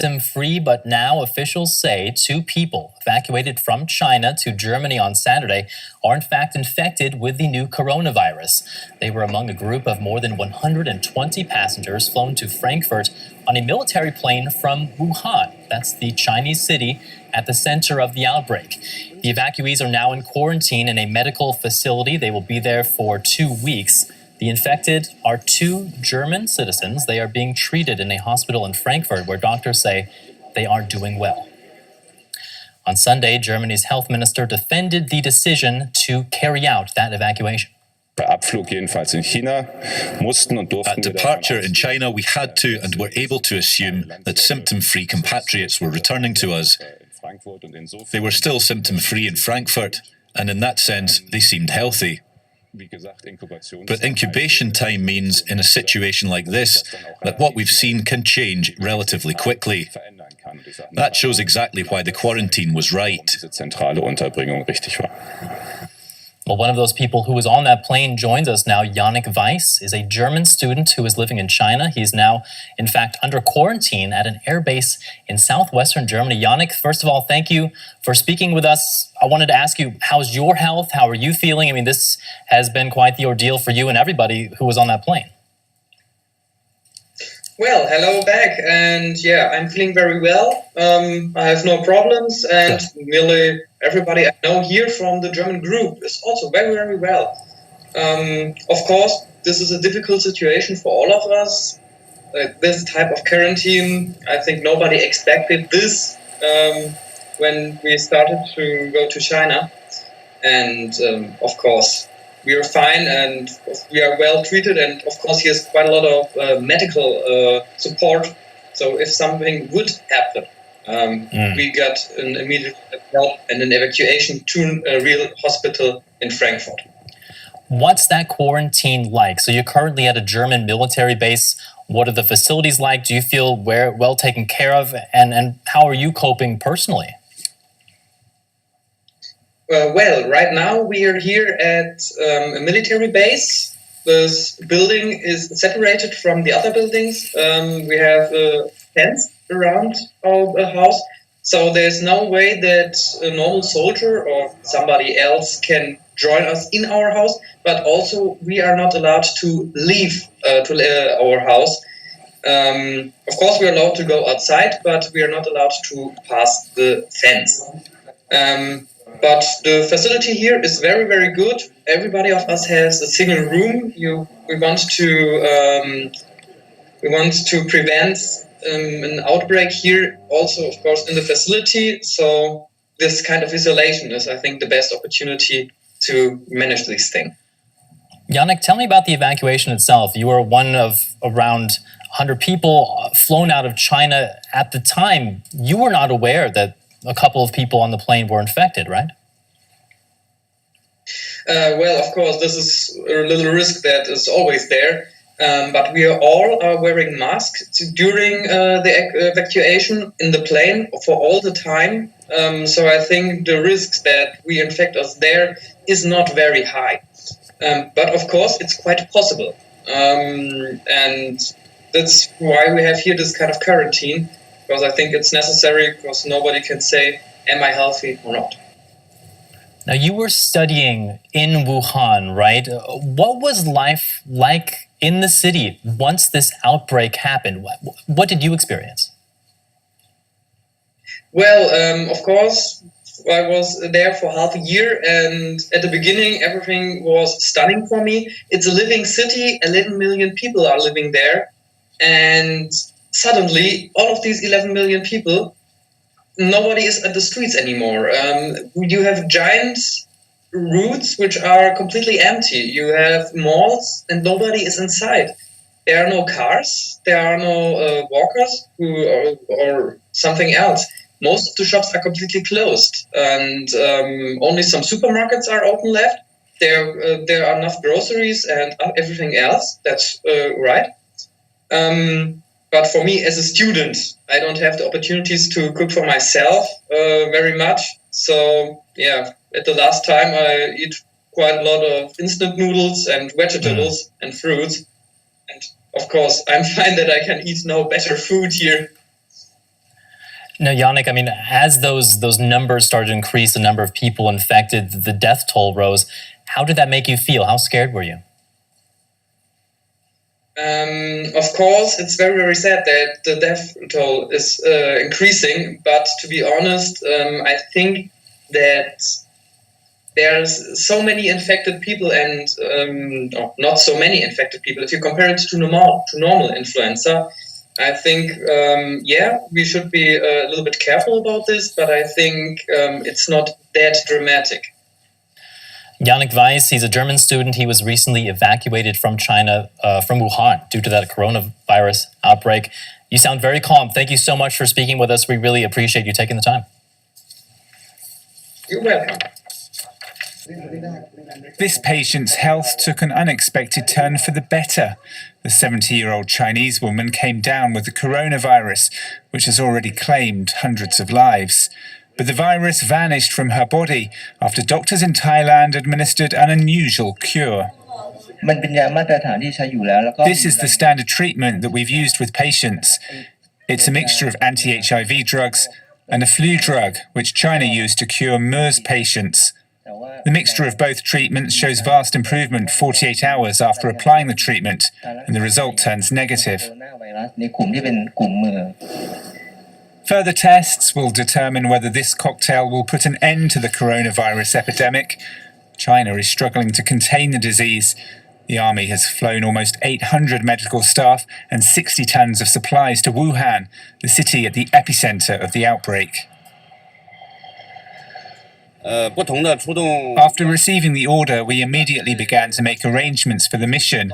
Symptom-free, but now officials say 2 people evacuated from China to Germany on Saturday are in fact infected with the new coronavirus. They were among a group of more than 120 passengers flown to Frankfurt on a military plane from Wuhan. That's the Chinese city at the center of the outbreak. The evacuees are now in quarantine in a medical facility. They will be there for 2 weeks. The infected are 2 German citizens. They are being treated in a hospital in Frankfurt where doctors say they are doing well. On Sunday, Germany's health minister defended the decision to carry out that evacuation. At departure in China, we had to and were able to assume that symptom-free compatriots were returning to us. They were still symptom-free in Frankfurt, and in that sense, they seemed healthy. But incubation time means, in a situation like this, that what we've seen can change relatively quickly. That shows exactly why the quarantine was right. Well, one of those people who was on that plane joins us now. Yannick Weiss is a German student who is living in China. He's now, in fact, under quarantine at an airbase in southwestern Germany. Yannick, first of all, thank you for speaking with us. I wanted to ask you, how's your health? How are you feeling? I mean, this has been quite the ordeal for you and everybody who was on that plane. Well, hello back, and yeah, I'm feeling very well. I have no problems, and nearly everybody I know here from the German group is also very, very well. Of course, this is a difficult situation for all of us. This type of quarantine, I think nobody expected this when we started to go to China. And of course, we are fine and we are well treated, and of course here's quite a lot of medical support. So if something would happen, we got an immediate help and an evacuation to a real hospital in Frankfurt. What's that quarantine like? So you're currently at a German military base. What are the facilities like? Do you feel well taken care of? And how are you coping personally? Well, right now we are here at a military base. This building is separated from the other buildings. We have a fence around our house, so there's no way that a normal soldier or somebody else can join us in our house, but also we are not allowed to leave our house. Of course, we are allowed to go outside, but we are not allowed to pass the fence. But the facility here is very, very good. Everybody of us has a single room. We want to prevent an outbreak here, also, of course, in the facility. So this kind of isolation is, I think, the best opportunity to manage this thing. Yannick, tell me about the evacuation itself. You were one of around 100 people flown out of China at the time. You were not aware that a couple of people on the plane were infected, right? Well, of course, this is a little risk that is always there. But we are all wearing masks during the evacuation in the plane for all the time. So I think the risks that we infect us there is not very high. But of course, it's quite possible. And that's why we have here this kind of quarantine, because I think it's necessary, because nobody can say, am I healthy or not? Now, you were studying in Wuhan, right? What was life like in the city once this outbreak happened? What did you experience? Well, of course, I was there for half a year, and at the beginning, everything was stunning for me. It's a living city, 11 million people are living there, and suddenly, all of these 11 million people, nobody is at the streets anymore. You have giant routes which are completely empty. You have malls and nobody is inside. There are no cars. There are no walkers or something else. Most of the shops are completely closed, and only some supermarkets are open left. There are enough groceries and everything else. That's right. But for me, as a student, I don't have the opportunities to cook for myself very much. So, yeah, at the last time, I eat quite a lot of instant noodles and vegetables and fruits. And, of course, I'm fine that I can eat no better food here. Now, Yannick, I mean, as those numbers started to increase, the number of people infected, the death toll rose. How did that make you feel? How scared were you? Of course, it's very, very sad that the death toll is increasing. But to be honest, I think that there's so many infected people and not so many infected people. If you compare it to normal influenza, I think, we should be a little bit careful about this, but I think it's not that dramatic. Yannick Weiss, he's a German student. He was recently evacuated from China, from Wuhan, due to that coronavirus outbreak. You sound very calm. Thank you so much for speaking with us. We really appreciate you taking the time. You're welcome. This patient's health took an unexpected turn for the better. The 70-year-old Chinese woman came down with the coronavirus, which has already claimed hundreds of lives. But the virus vanished from her body after doctors in Thailand administered an unusual cure. This is the standard treatment that we've used with patients. It's a mixture of anti-HIV drugs and a flu drug, which China used to cure MERS patients. The mixture of both treatments shows vast improvement 48 hours after applying the treatment, and the result turns negative. Further tests will determine whether this cocktail will put an end to the coronavirus epidemic. China is struggling to contain the disease. The army has flown almost 800 medical staff and 60 tons of supplies to Wuhan, the city at the epicenter of the outbreak. After receiving the order, we immediately began to make arrangements for the mission,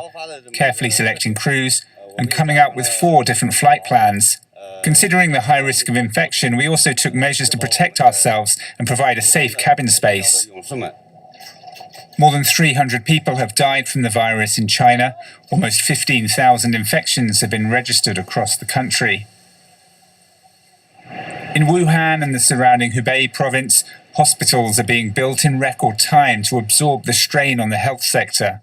carefully selecting crews and coming up with 4 different flight plans. Considering the high risk of infection, we also took measures to protect ourselves and provide a safe cabin space. More than 300 people have died from the virus in China. Almost 15,000 infections have been registered across the country. In Wuhan and the surrounding Hubei province, hospitals are being built in record time to absorb the strain on the health sector.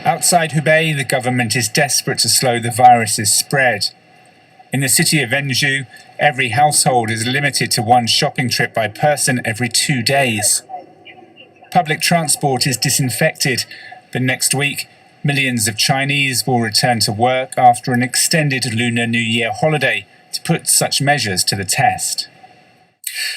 Outside Hubei, the government is desperate to slow the virus's spread. In the city of Wenzhou, every household is limited to 1 shopping trip by person every 2 days. Public transport is disinfected, but next week, millions of Chinese will return to work after an extended Lunar New Year holiday to put such measures to the test.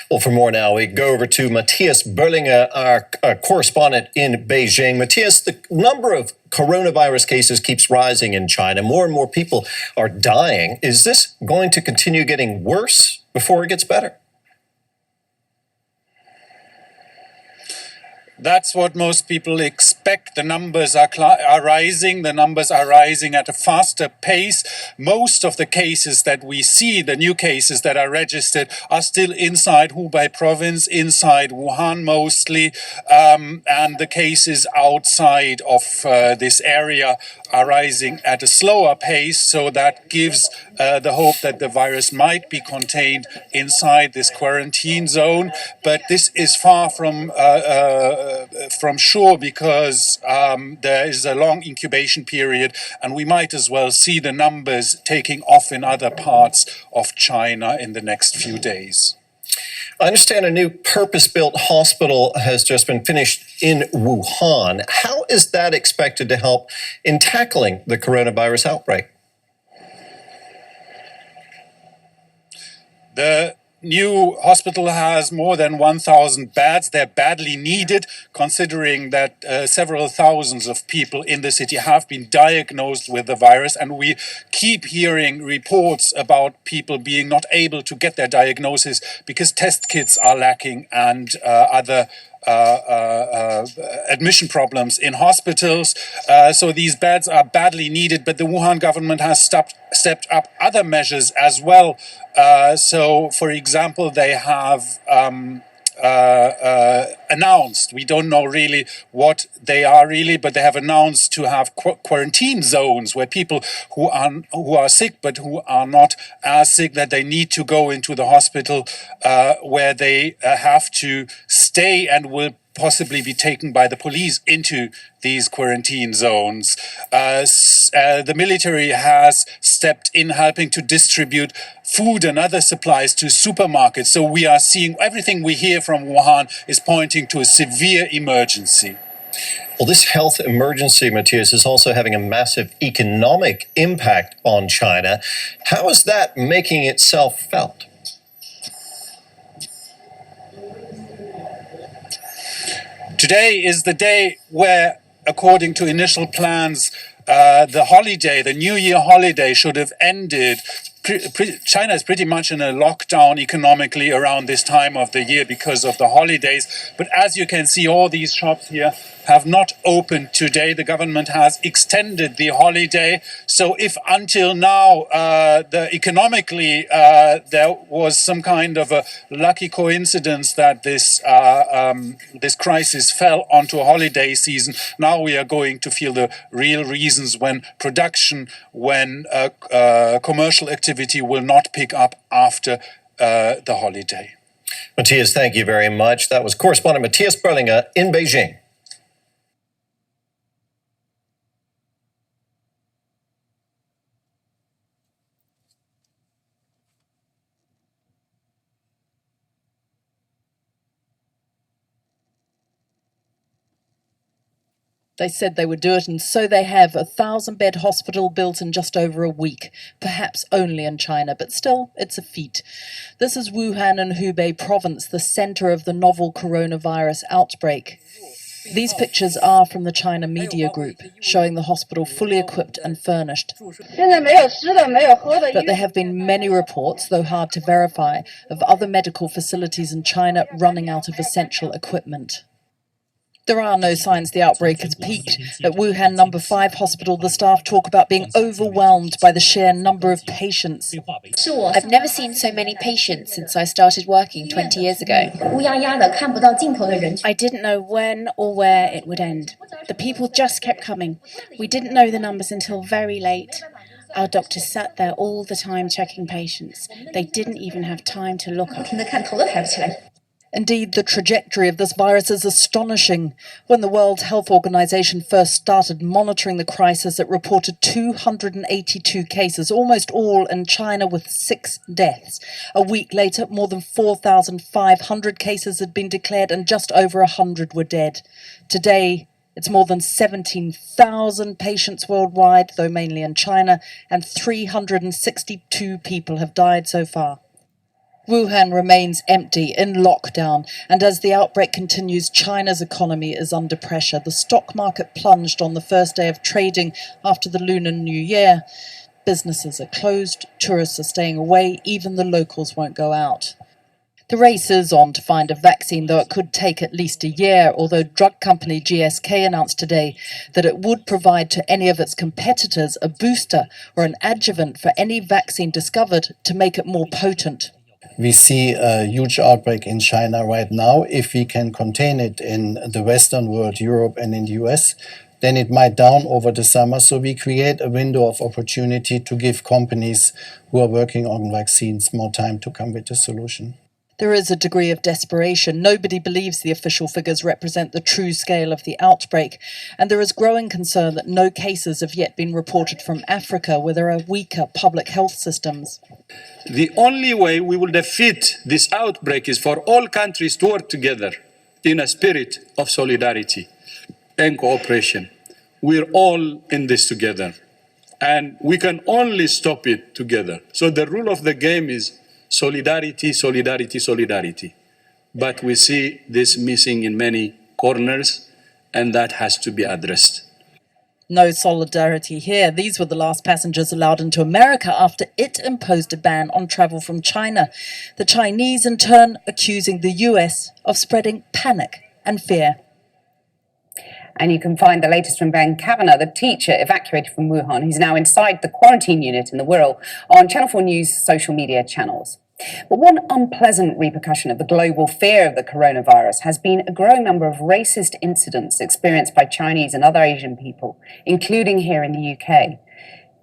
Well, for more now, we go over to Matthias Berlinger, our correspondent in Beijing. Matthias, the number of coronavirus cases keeps rising in China. More and more people are dying. Is this going to continue getting worse before it gets better? That's what most people expect. The numbers are rising. The numbers are rising at a faster pace. Most of the cases that we see, the new cases that are registered, are still inside Hubei province, inside Wuhan mostly, and the cases outside of this area are rising at a slower pace. So that gives the hope that the virus might be contained inside this quarantine zone. But this is far from sure, because there is a long incubation period, and we might as well see the numbers taking off in other parts of China in the next few days. I understand a new purpose-built hospital has just been finished in Wuhan. How is that expected to help in tackling the coronavirus outbreak? The new hospital has more than 1,000 beds. They're badly needed, considering that several thousands of people in the city have been diagnosed with the virus, and we keep hearing reports about people being not able to get their diagnosis because test kits are lacking and other admission problems in hospitals. So these beds are badly needed, but the Wuhan government has stepped up other measures as well. So, for example, they have announced, we don't know really what they are really, but they have announced to have quarantine zones where people who are sick but who are not as sick that they need to go into the hospital, where they have to stay and will possibly be taken by the police into these quarantine zones. the military has stepped in helping to distribute food and other supplies to supermarkets. So we are seeing everything we hear from Wuhan is pointing to a severe emergency. Well, this health emergency, Matthias, is also having a massive economic impact on China. How is that making itself felt? Today is the day where, according to initial plans, the holiday, the New Year holiday, should have ended. China is pretty much in a lockdown economically around this time of the year because of the holidays. But as you can see, all these shops here have not opened today. The government has extended the holiday. So if until now economically there was some kind of a lucky coincidence that this crisis fell onto a holiday season, now we are going to feel the real reasons when production, when commercial activity will not pick up after the holiday. Matthias, thank you very much. That was correspondent Matthias Berlinger in Beijing. They said they would do it, and so they have. A 1,000-bed hospital built in just over a week, perhaps only in China, but still, it's a feat. This is Wuhan in Hubei province, the center of the novel coronavirus outbreak. These pictures are from the China media group, showing the hospital fully equipped and furnished. But there have been many reports, though hard to verify, of other medical facilities in China running out of essential equipment. There are no signs the outbreak has peaked. At Wuhan No. 5 hospital, the staff talk about being overwhelmed by the sheer number of patients. I've never seen so many patients since I started working 20 years ago. I didn't know when or where it would end. The people just kept coming. We didn't know the numbers until very late. Our doctors sat there all the time checking patients. They didn't even have time to look up. Indeed, the trajectory of this virus is astonishing. When the World Health Organization first started monitoring the crisis, it reported 282 cases, almost all in China, with 6 deaths. A week later, more than 4,500 cases had been declared and just over 100 were dead. Today, it's more than 17,000 patients worldwide, though mainly in China, and 362 people have died so far. Wuhan remains empty, in lockdown, and as the outbreak continues, China's economy is under pressure. The stock market plunged on the first day of trading after the Lunar New Year. Businesses are closed, tourists are staying away, even the locals won't go out. The race is on to find a vaccine, though it could take at least a year, although drug company GSK announced today that it would provide to any of its competitors a booster or an adjuvant for any vaccine discovered to make it more potent. We see a huge outbreak in China right now. If we can contain it in the Western world, Europe and in the US, then it might down over the summer. So we create a window of opportunity to give companies who are working on vaccines more time to come with a solution. There is a degree of desperation. Nobody believes the official figures represent the true scale of the outbreak, and there is growing concern that no cases have yet been reported from Africa, where there are weaker public health systems. The only way we will defeat this outbreak is for all countries to work together in a spirit of solidarity and cooperation. We're all in this together, and we can only stop it together. So the rule of the game is solidarity, solidarity, solidarity. But we see this missing in many corners, and that has to be addressed. No solidarity here. These were the last passengers allowed into America after it imposed a ban on travel from China. The Chinese, in turn, accusing the US of spreading panic and fear. And you can find the latest from Ben Kavanagh, the teacher evacuated from Wuhan, who's now inside the quarantine unit in the Wirral, on Channel 4 News social media channels. But one unpleasant repercussion of the global fear of the coronavirus has been a growing number of racist incidents experienced by Chinese and other Asian people, including here in the UK.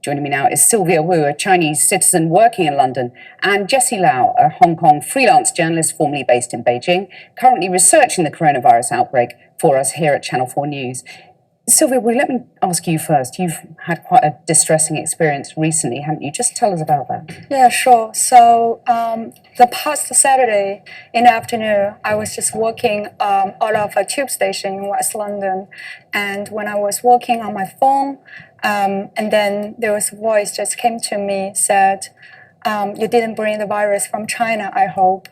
Joining me now is Sylvia Wu, a Chinese citizen working in London, and Jessie Lau, a Hong Kong freelance journalist formerly based in Beijing, currently researching the coronavirus outbreak for us here at Channel 4 News. Sylvia, well, let me ask you first. You've had quite a distressing experience recently, haven't you? Just tell us about that. Yeah, sure. So the past Saturday in the afternoon, I was just walking out of a tube station in West London. And when I was walking on my phone, and then there was a voice just came to me, said, you didn't bring the virus from China, I hope.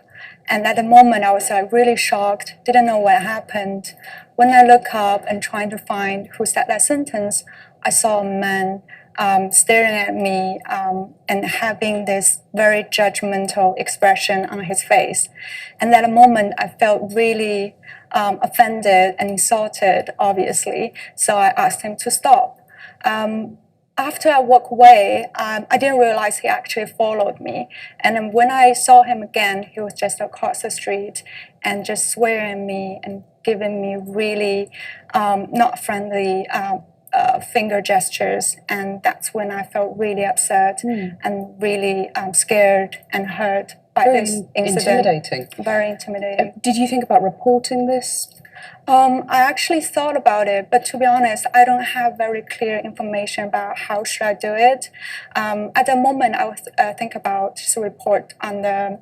And at the moment, I was like really shocked, didn't know what happened. When I look up and trying to find who said that sentence, I saw a man staring at me and having this very judgmental expression on his face. And at the moment, I felt really offended and insulted, obviously. So I asked him to stop. After I walked away, I didn't realize he actually followed me. And then when I saw him again, he was just across the street and just swearing at me and giving me really not friendly finger gestures. And that's when I felt really upset and really scared and hurt by this incident. Intimidating. Very intimidating. Did you think about reporting this? I actually thought about it, but to be honest, I don't have very clear information about how should I do it. At the moment, I would think about just a report on the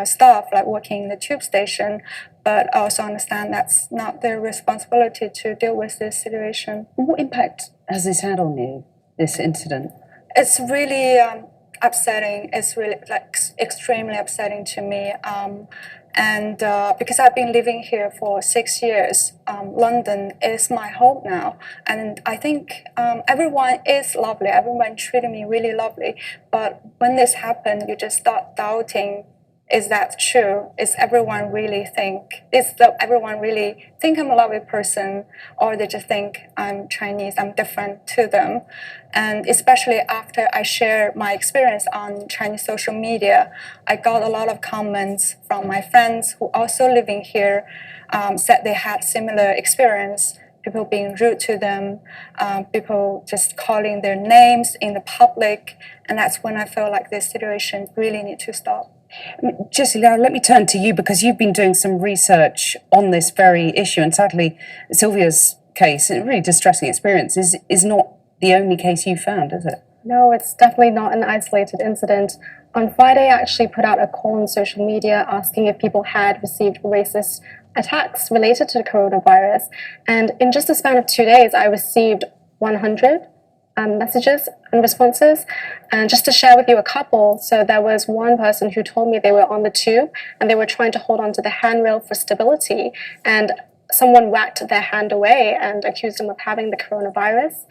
staff, like working in the tube station, but I also understand that's not their responsibility to deal with this situation. What impact has this had on you, this incident? It's really upsetting. It's really extremely upsetting to me. And because I've been living here for 6 years, London is my home now. And I think everyone is lovely. Everyone treated me really lovely. But when this happened, you just start doubting, is that true? Is everyone really think I'm a lovely person, or they just think I'm Chinese, I'm different to them? And especially after I shared my experience on Chinese social media, I got a lot of comments from my friends who also living here, said they had similar experience. People being rude to them, people just calling their names in the public, and that's when I feel like this situation really needs to stop. Jessie, now let me turn to you, because you've been doing some research on this very issue, and sadly Sylvia's case, a really distressing experience, is not the only case you found, is it? No, it's definitely not an isolated incident. On Friday, I actually put out a call on social media asking if people had received racist attacks related to the coronavirus, and in just a span of 2 days I received 100 messages and responses. And just to share with you a couple, so there was one person who told me they were on the tube and they were trying to hold on to the handrail for stability, and someone whacked their hand away and accused them of having the coronavirus.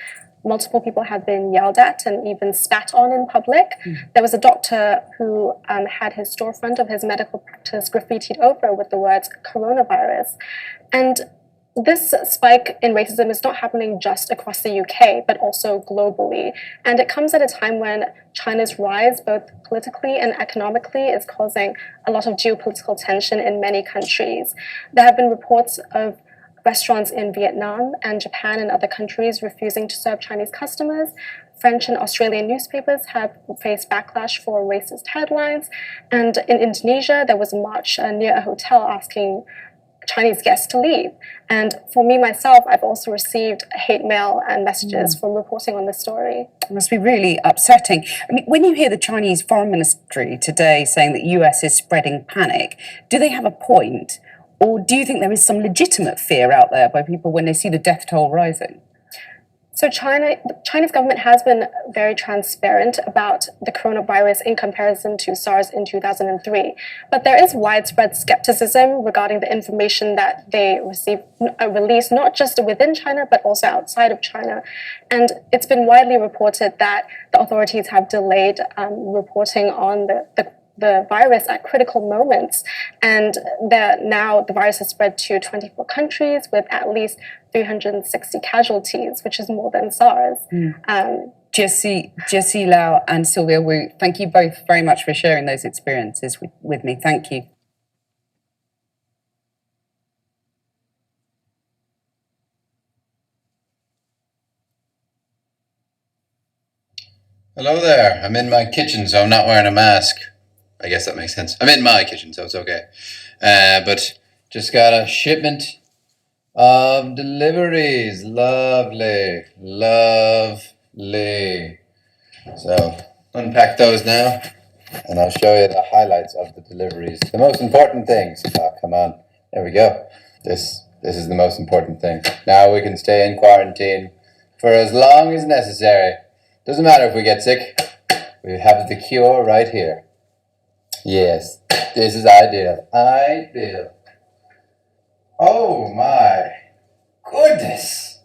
Multiple people have been yelled at and even spat on in public. There was a doctor who had his storefront of his medical practice graffitied over with the words coronavirus. And this spike in racism is not happening just across the UK, but also globally. And it comes at a time when China's rise, both politically and economically, is causing a lot of geopolitical tension in many countries. There have been reports of restaurants in Vietnam and Japan and other countries refusing to serve Chinese customers. French and Australian newspapers have faced backlash for racist headlines. And in Indonesia, there was a march near a hotel asking Chinese guests to leave. And for me, myself, I've also received hate mail and messages from reporting on this story. It must be really upsetting. I mean, when you hear the Chinese Foreign Ministry today saying that US is spreading panic, do they have a point? Or do you think there is some legitimate fear out there by people when they see the death toll rising? So the Chinese government has been very transparent about the coronavirus in comparison to SARS in 2003. But there is widespread skepticism regarding the information that they release, not just within China, but also outside of China. And it's been widely reported that the authorities have delayed reporting on the virus at critical moments, and that now the virus has spread to 24 countries with at least 360 casualties, which is more than SARS. Jessie Lau and Sylvia Wu, thank you both very much for sharing those experiences with me. Thank you. Hello there. I'm in my kitchen, so I'm not wearing a mask. I guess that makes sense. I'm in my kitchen, so it's okay. But just got a shipment of deliveries. Lovely, lovely. So unpack those now, and I'll show you the highlights of the deliveries. The most important things. Oh, come on. There we go. This is the most important thing. Now we can stay in quarantine for as long as necessary. Doesn't matter if we get sick. We have the cure right here. Yes, this is ideal. Ideal. Oh my goodness.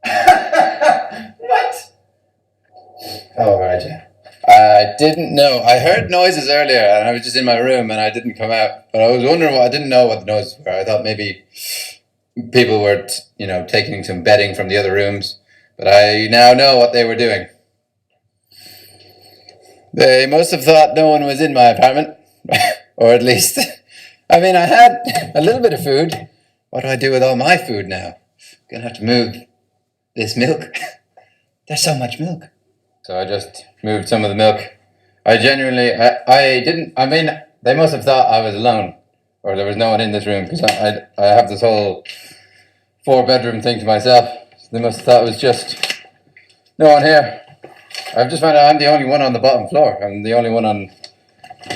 What? Oh, right, yeah. I didn't know. I heard noises earlier and I was just in my room and I didn't come out. But I was wondering I didn't know what the noises were. I thought maybe people were, taking some bedding from the other rooms. But I now know what they were doing. They must have thought no one was in my apartment. Or at least, I had a little bit of food. What do I do with all my food now? I'm gonna have to move this milk. There's so much milk. So I just moved some of the milk. I genuinely, I didn't, they must have thought I was alone. Or there was no one in this room, because I have this whole 4-bedroom thing to myself. So they must have thought it was just no one here. I've just found out I'm the only one on the bottom floor. I'm the only one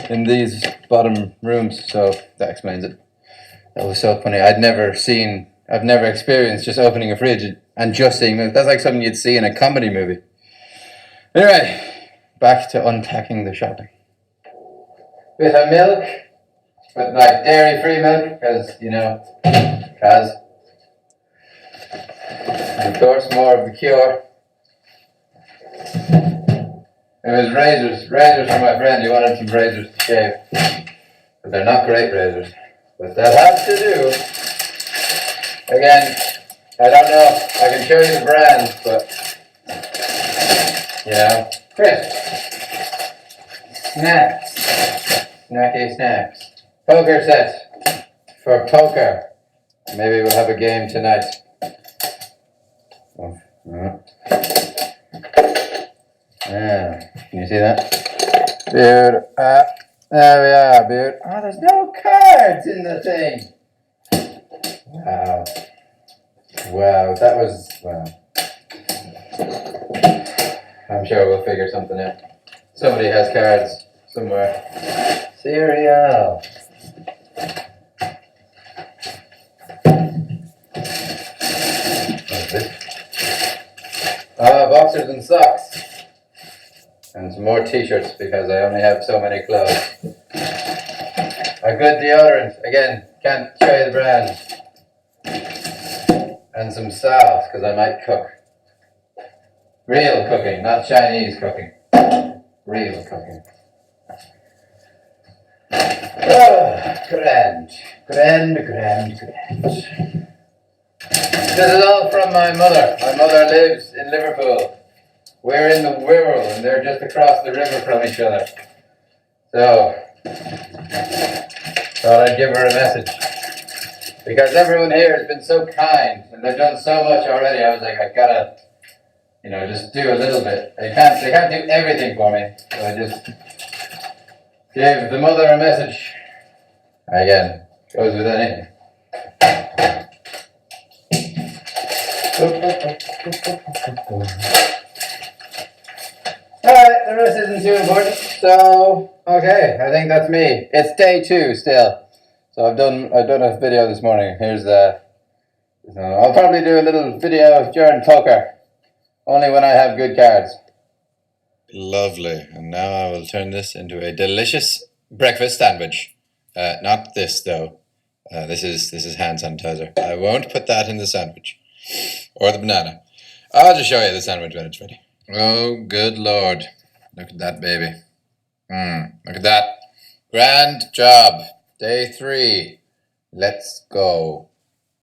in these bottom rooms, so that explains it. That was so funny. I've never experienced just opening a fridge and just seeing milk. That's like something you'd see in a comedy movie. Anyway, back to unpacking the shopping. Bit of milk, but like dairy-free milk, because, and of course, more of the cure. It was razors for my friend. He wanted some razors to shave. But they're not great razors. But they'll have to do. Again, I don't know. I can show you the brands, but, crisp. Snacks. Snacky snacks. Poker set. For poker. Maybe we'll have a game tonight. Can you see that? Dude, there we are, dude. Oh, there's no cards in the thing. Wow. Wow, that was, wow. I'm sure we'll figure something out. Somebody has cards somewhere. Cereal. What is this? Boxers and socks. And some more t-shirts because I only have so many clothes. A good deodorant. Again, can't show you the brand. And some salves because I might cook. Real cooking, not Chinese cooking. Real cooking. Grand. This is all from my mother. My mother lives in Liverpool. We're in the Wirral, and they're just across the river from each other. So, thought I'd give her a message. Because everyone here has been so kind, and they've done so much already. I was like, I gotta, just do a little bit. They can't do everything for me. So I just gave the mother a message. Again, goes with anything. Alright, the rest isn't too important, so, okay, I think that's me. It's day 2 still. So I've done a video this morning. Here's I'll probably do a little video during poker. Only when I have good cards. Lovely, and now I will turn this into a delicious breakfast sandwich. Not this though. This is hand sanitizer. I won't put that in the sandwich. Or the banana. I'll just show you the sandwich when it's ready. Oh, good Lord. Look at that, baby. Look at that. Grand job. Day 3. Let's go.